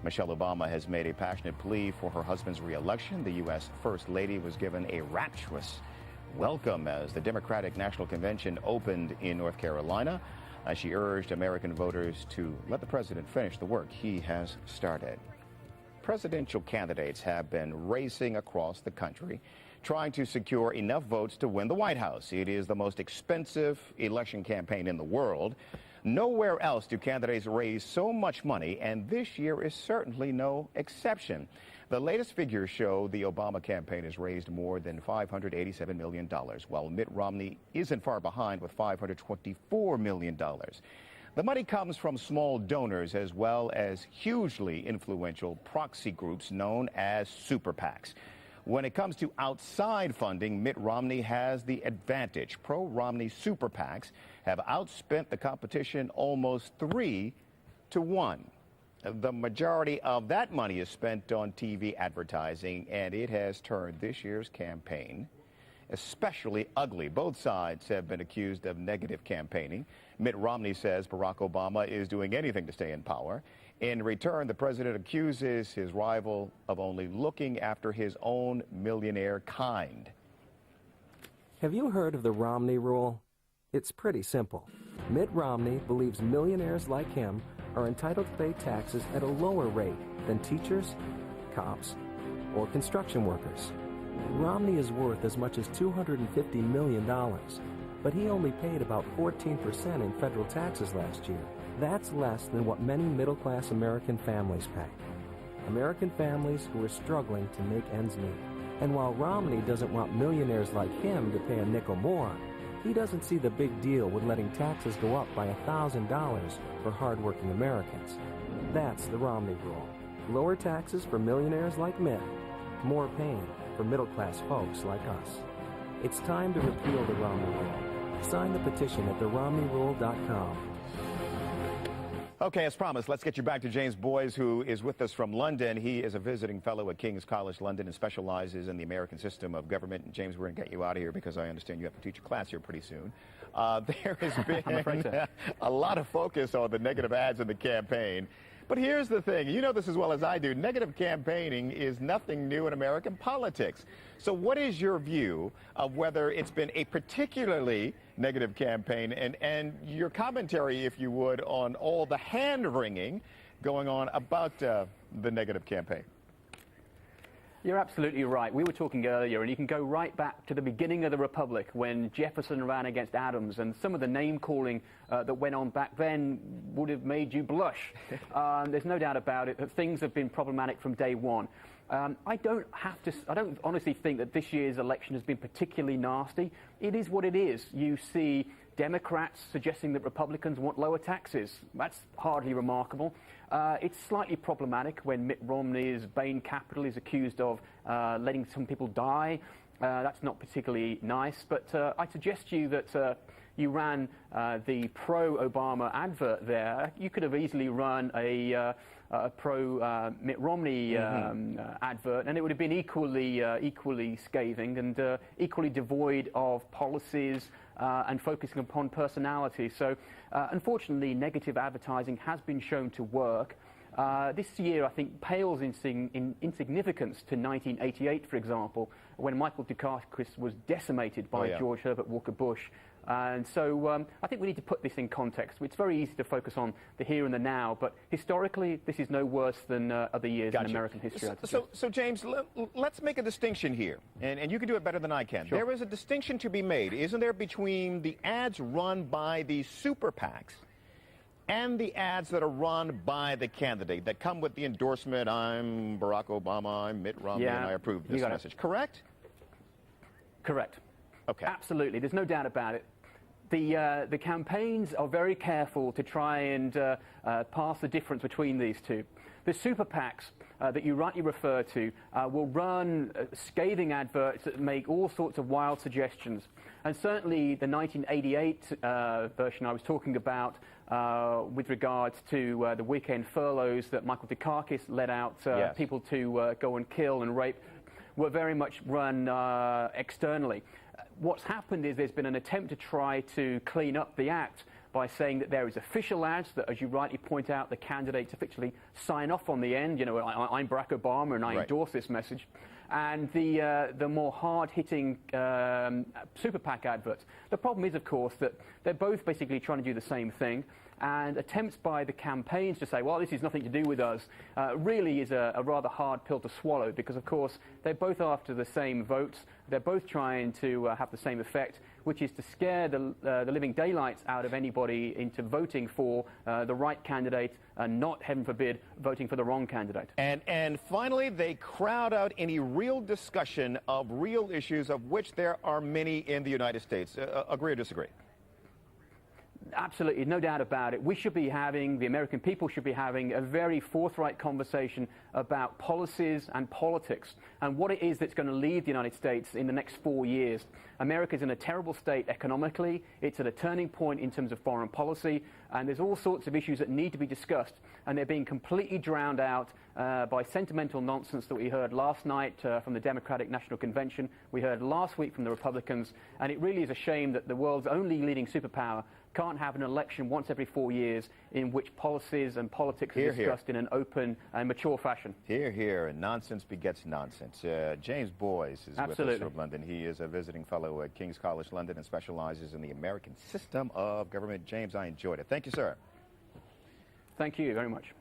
Michelle Obama has made a passionate plea for her husband's re-election. The U.S. First Lady was given a rapturous welcome as the Democratic National Convention opened in North Carolina. She urged American voters to let the president finish the work he has started. Presidential candidates have been racing across the country, trying to secure enough votes to win the White House. It is the most expensive election campaign in the world. Nowhere else do candidates raise so much money, and this year is certainly no exception. The latest figures show the Obama campaign has raised more than $587 million, while Mitt Romney isn't far behind with $524 million. The money comes from small donors as well as hugely influential proxy groups known as super PACs. When it comes to outside funding, Mitt Romney has the advantage. Pro-Romney super PACs have outspent the competition almost 3-1. The majority of that money is spent on TV advertising, and it has turned this year's campaign especially ugly. Both sides have been accused of negative campaigning. Mitt Romney says Barack Obama is doing anything to stay in power. In return, the president accuses his rival of only looking after his own millionaire kind. Have you heard of the Romney rule? It's pretty simple. Mitt Romney believes millionaires like him are entitled to pay taxes at a lower rate than teachers, cops, or construction workers. Romney is worth as much as $250 million, but he only paid about 14% in federal taxes last year. That's less than what many middle-class American families pay. American families who are struggling to make ends meet. And while Romney doesn't want millionaires like him to pay a nickel more, he doesn't see the big deal with letting taxes go up by $1,000 for hardworking Americans. That's the Romney rule. Lower taxes for millionaires like Mitt, more pain for middle-class folks like us. It's time to repeal the Romney rule. Sign the petition at theromneyrule.com. Okay, as promised, let's get you back to James Boyes, who is with us from London. He is a visiting fellow at King's College London and specializes in the American system of government. And James, we're going to get you out of here because I understand you have to teach a class here pretty soon. There has been a lot of focus on the negative ads in the campaign. But here's the thing, you know this as well as I do, negative campaigning is nothing new in American politics. So what is your view of whether it's been a particularly negative campaign and your commentary, if you would, on all the hand-wringing going on about the negative campaign? You're absolutely right. We were talking earlier, and you can go right back to the beginning of the Republic when Jefferson ran against Adams, and some of the name-calling that went on back then would have made you blush. There's no doubt about it that things have been problematic from day one. I don't honestly think that this year's election has been particularly nasty. It is what it is. You see Democrats suggesting that Republicans want lower taxes. That's hardly remarkable. It's slightly problematic when Mitt Romney's Bain Capital is accused of letting some people die. That's not particularly nice, but I suggest to you that you ran the pro-Obama advert there. You could have easily run a pro-Mitt Romney advert, and it would have been equally scathing and equally devoid of policies and focusing upon personality. So, unfortunately, negative advertising has been shown to work. This year, I think, pales in insignificance to 1988, for example, when Michael Dukakis was decimated by George Herbert Walker Bush. And so I think we need to put this in context. It's very easy to focus on the here and the now, but historically, this is no worse than other years in American history. So James, let's make a distinction here, and you can do it better than I can. Sure. There is a distinction to be made, isn't there, between the ads run by the super PACs and the ads that are run by the candidate that come with the endorsement, I'm Barack Obama, I'm Mitt Romney, and I approve this message. Correct? Correct. Okay. Absolutely. There's no doubt about it. The campaigns are very careful to try and pass the difference between these two. The super PACs that you rightly refer to will run scathing adverts that make all sorts of wild suggestions. And certainly the 1988 version I was talking about with regards to the weekend furloughs that Michael Dukakis let out people to go and kill and rape were very much run externally. What's happened is there's been an attempt to try to clean up the act by saying that there is official ads that, as you rightly point out, the candidates officially sign off on the end. You know, I'm Barack Obama and I endorse this message. And the more hard-hitting super PAC adverts. The problem is, of course, that they're both basically trying to do the same thing. And attempts by the campaigns to say, well, this is nothing to do with us, really is a rather hard pill to swallow, because, of course, they're both after the same votes. They're both trying to have the same effect, which is to scare the living daylights out of anybody into voting for the right candidate and not, heaven forbid, voting for the wrong candidate. And finally, they crowd out any real discussion of real issues, of which there are many in the United States. Agree or disagree? Absolutely, no doubt about it. We should be having, the American people should be having a very forthright conversation about policies and politics and what it is that's going to lead the United States in the next 4 years. America's in a terrible state economically. It's at a turning point in terms of foreign policy, and there's all sorts of issues that need to be discussed, and they're being completely drowned out by sentimental nonsense that we heard last night from the Democratic National Convention. We heard last week from the Republicans, and it really is a shame that the world's only leading superpower can't have an election once every 4 years in which policies and politics are discussed in an open and mature fashion. Hear, hear, and nonsense begets nonsense. James Boyce is with us from London. He is a visiting fellow at King's College London and specializes in the American system of government. James, I enjoyed it. Thank you, sir. Thank you very much.